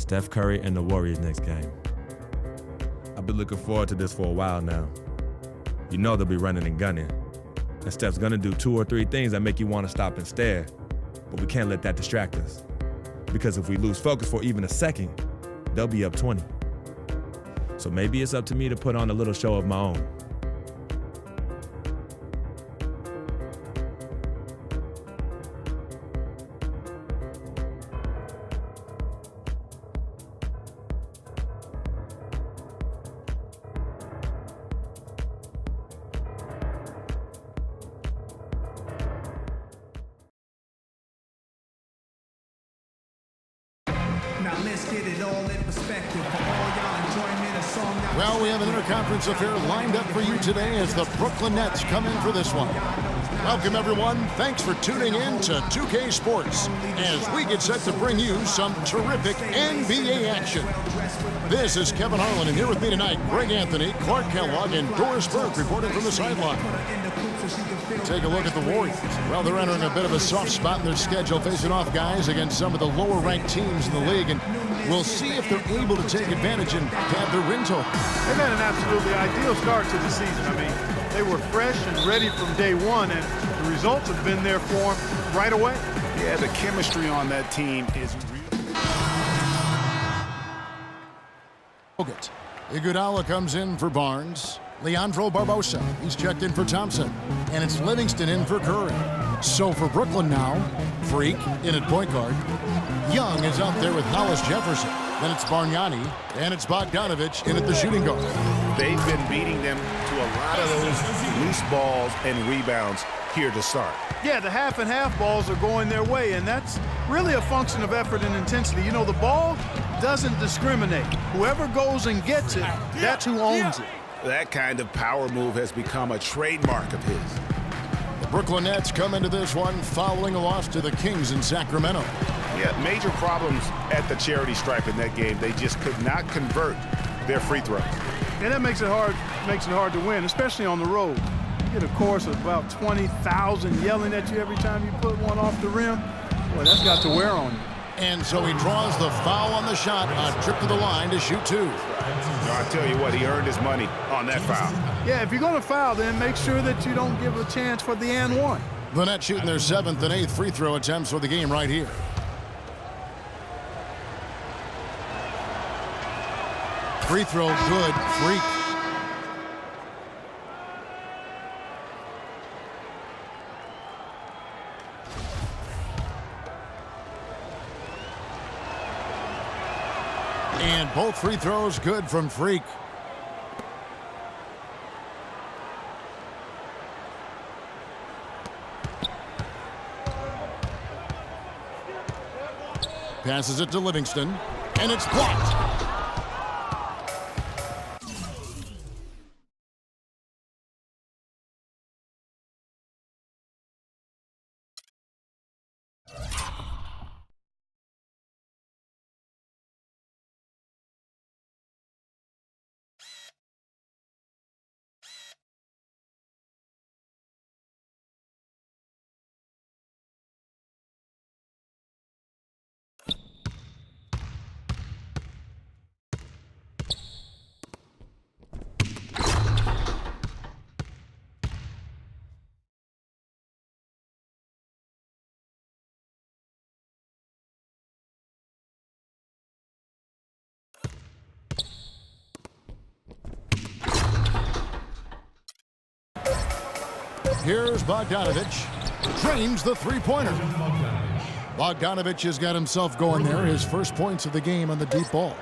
Steph Curry and the Warriors next game. I've been looking forward to this for a while now. You know they'll be running and gunning. And Steph's gonna do 2 or 3 things that make you want to stop and stare. But we can't let that distract us. Because if we lose focus for even a second, they'll be up 20. So maybe it's up to me to put on a little show of my own. Now let's get it all in perspective. For all y'all enjoyment, a song now. Well, we have an interconference affair lined up for you today as the Brooklyn Nets come in for this one. Welcome, everyone. Thanks for tuning in to 2K Sports as we get set to bring you some terrific NBA action. This is Kevin Harlan, and here with me tonight, Greg Anthony, Clark Kellogg, and Doris Burke reporting from the sideline. Take a look at the Warriors. Well, they're entering a bit of a soft spot in their schedule, facing off guys against some of the lower-ranked teams in the league, and we'll see if they're able to take advantage and have their win total. They've had an absolutely ideal start to the season. I mean, they were fresh and ready from day one, and the results have been there for them right away. Yeah, the chemistry on that team is real. Iguodala comes in for Barnes. Leandro Barbosa, he's checked in for Thompson. And it's Livingston in for Curry. So for Brooklyn now, Freak in at point guard. Young is out there with Hollis Jefferson. Then it's Bargnani, and it's Bogdanovich in at the shooting guard. They've been beating them to a lot of those loose balls and rebounds here to start. Yeah, the half and half balls are going their way, and that's really a function of effort and intensity. You know, the ball doesn't discriminate. Whoever goes and gets it, that's who owns it. That kind of power move has become a trademark of his. The Brooklyn Nets come into this one following a loss to the Kings in Sacramento. Yeah, major problems at the charity stripe in that game. They just could not convert their free throws. And that makes it hard to win, especially on the road. You get a chorus of about 20,000 yelling at you every time you put one off the rim. Boy, that's got to wear on you. And so he draws the foul on the shot, a trip to the line to shoot 2. I tell you what, he earned his money on that foul. Yeah, if you're going to foul, then make sure that you don't give a chance for the and one. The Nets shooting their 7th and 8th free throw attempts for the game right here. Free throw good, Freak. And both free throws good from Freak. Passes it to Livingston, and it's blocked. Here's Bogdanovich. Drains the three-pointer. Bogdanovich has got himself going there. His first points of the game on the deep ball.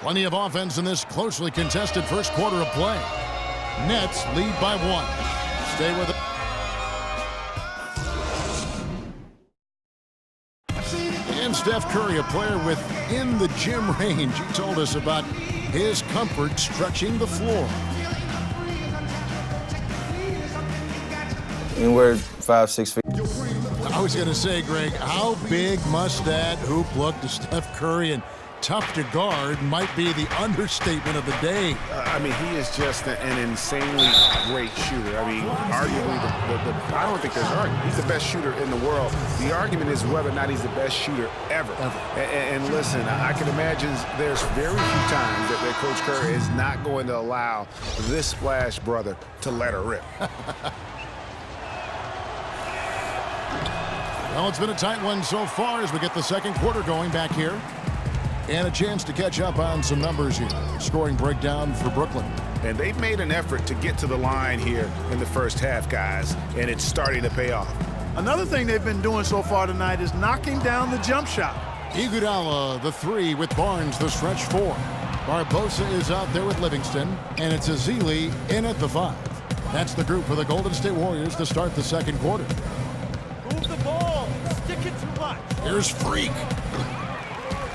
Plenty of offense in this closely contested first quarter of play. Nets lead by 1. Stay with it. And Steph Curry, a player within the gym range. He told us about his comfort stretching the floor. Anywhere 5-6 feet. I was going to say, Greg, how big must that hoop look to Steph Curry? And tough to guard might be the understatement of the day. I mean, he is just an insanely great shooter. I mean, arguably, I don't think there's an argument. He's the best shooter in the world. The argument is whether or not he's the best shooter ever. And listen, I can imagine there's very few times that Coach Kerr is not going to allow this Splash brother to let her rip. Well, it's been a tight one so far as we get the second quarter going back here. And a chance to catch up on some numbers here. Scoring breakdown for Brooklyn. And they've made an effort to get to the line here in the first half, guys, and it's starting to pay off. Another thing they've been doing so far tonight is knocking down the jump shot. Iguodala, the 3 with Barnes, the stretch 4. Barbosa is out there with Livingston, and it's Ezeli in at the 5. That's the group for the Golden State Warriors to start the second quarter. Move the ball. Stick it too much. Here's Freak.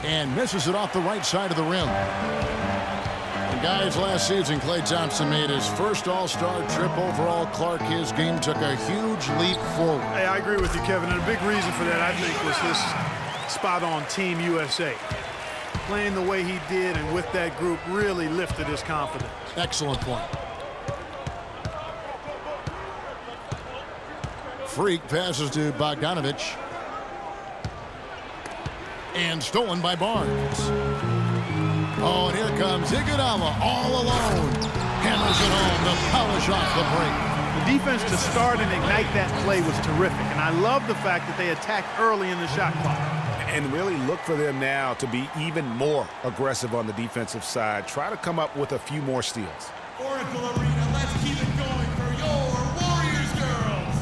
And misses it off the right side of the rim. And guys, last season, Klay Thompson made his first All-Star trip overall. Clark, his game took a huge leap forward. Hey, I agree with you, Kevin. And a big reason for that, I think, was this spot on Team USA. Playing the way he did and with that group really lifted his confidence. Excellent point. Freak passes to Bogdanovich. And stolen by Barnes. Oh, and here comes Iguodala all alone. Hammers it home to polish off the break. The defense to start and ignite that play was terrific, and I love the fact that they attacked early in the shot clock. And really look for them now to be even more aggressive on the defensive side. Try to come up with a few more steals. Oracle Arena, let's keep it going for your Warriors girls.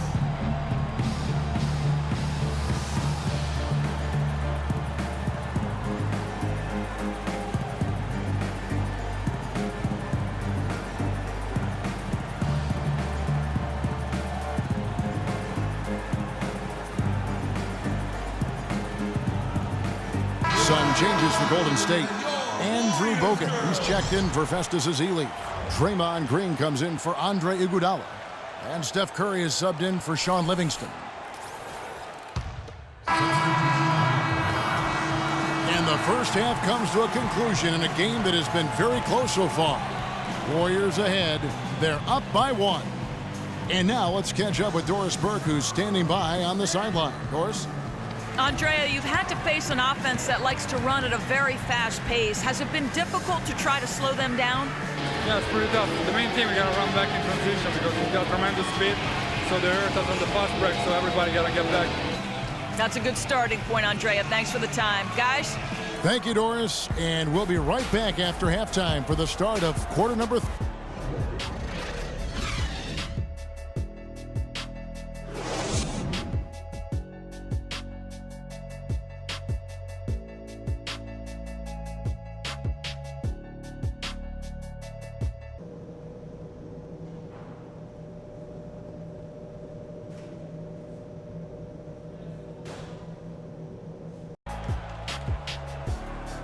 Some changes for Golden State. Andrew Bogut, he's checked in for Festus Ezeli. Draymond Green comes in for Andre Iguodala. And Steph Curry is subbed in for Shaun Livingston. And the first half comes to a conclusion in a game that has been very close so far. Warriors ahead. They're up by 1. And now let's catch up with Doris Burke, who's standing by on the sideline. Doris? Andrea, you've had to face an offense that likes to run at a very fast pace. Has it been difficult to try to slow them down? Yeah, it's pretty tough. The main thing, we got to run back in transition because we've got tremendous speed. So they hurt us on the fast break, so everybody got to get back. That's a good starting point, Andrea. Thanks for the time. Guys? Thank you, Doris. And we'll be right back after halftime for the start of quarter number 3.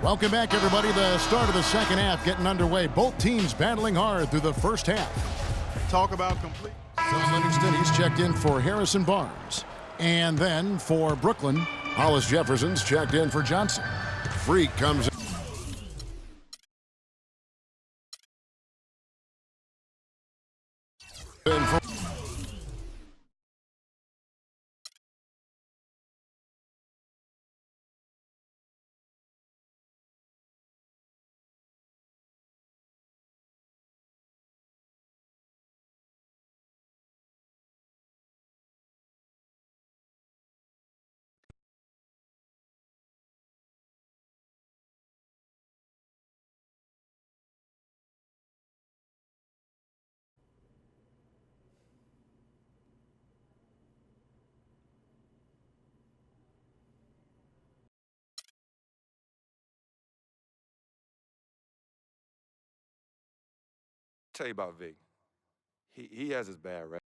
Welcome back, everybody. The start of the second half getting underway. Both teams battling hard through the first half. Talk about complete. Shaun Livingston, he's checked in for Harrison Barnes. And then for Brooklyn, Hollis Jefferson's checked in for Johnson. Freak comes in for Tell you about Vic. He has his bad rap.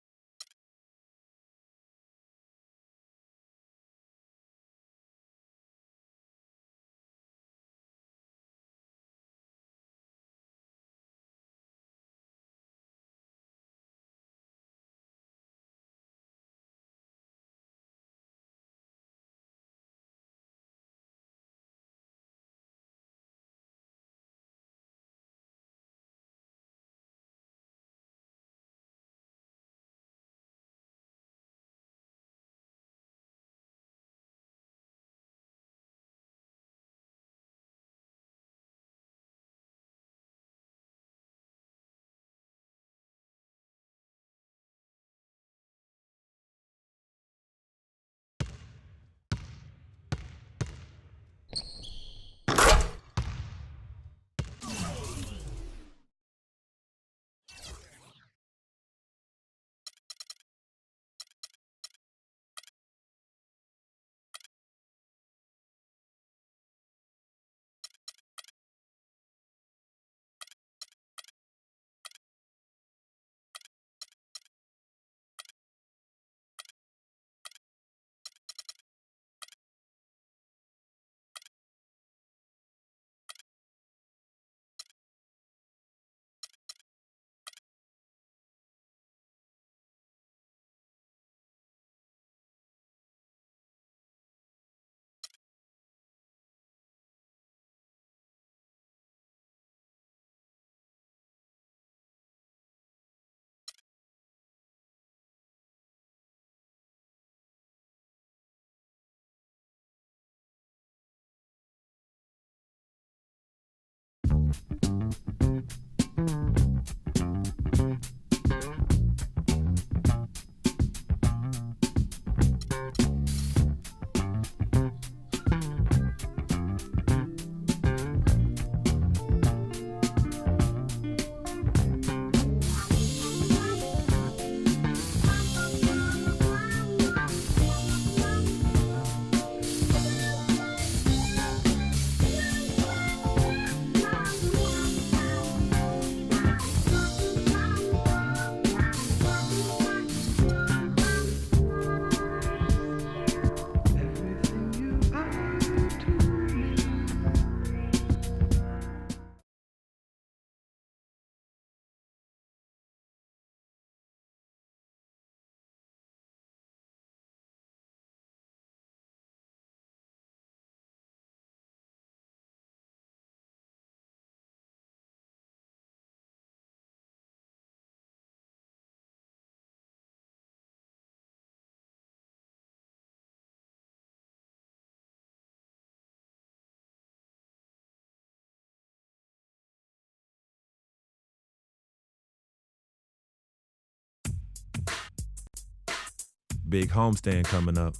Big homestand coming up.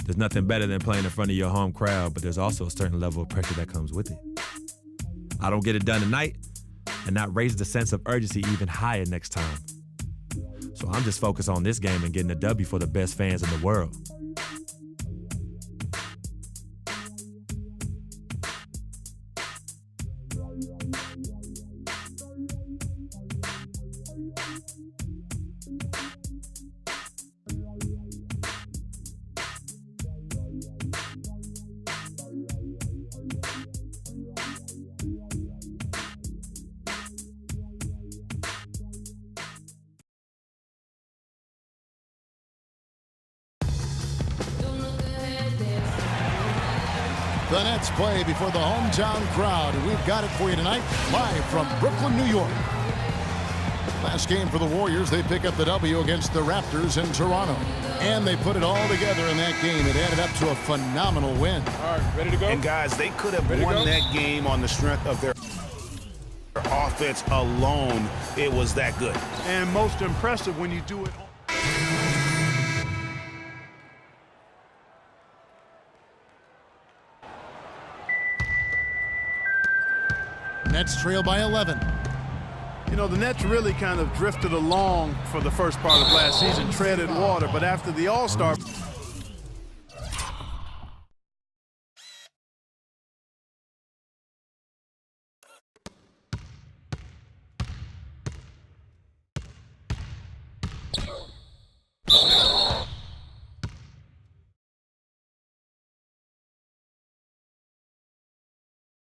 There's nothing better than playing in front of your home crowd, but there's also a certain level of pressure that comes with it. I don't get it done tonight, and that raises the sense of urgency even higher next time. So I'm just focused on this game and getting a W for the best fans in the world. The Nets play before the hometown crowd, and we've got it for you tonight, live from Brooklyn, New York. Last game for the Warriors, they pick up the W against the Raptors in Toronto. And they put it all together in that game. It added up to a phenomenal win. All right, ready to go? And guys, they could have won that game on the strength of their offense alone. It was that good. And most impressive when you do it. Nets trail by 11. You know, the Nets really kind of drifted along for the first part of last season, treaded water, but after the All-Star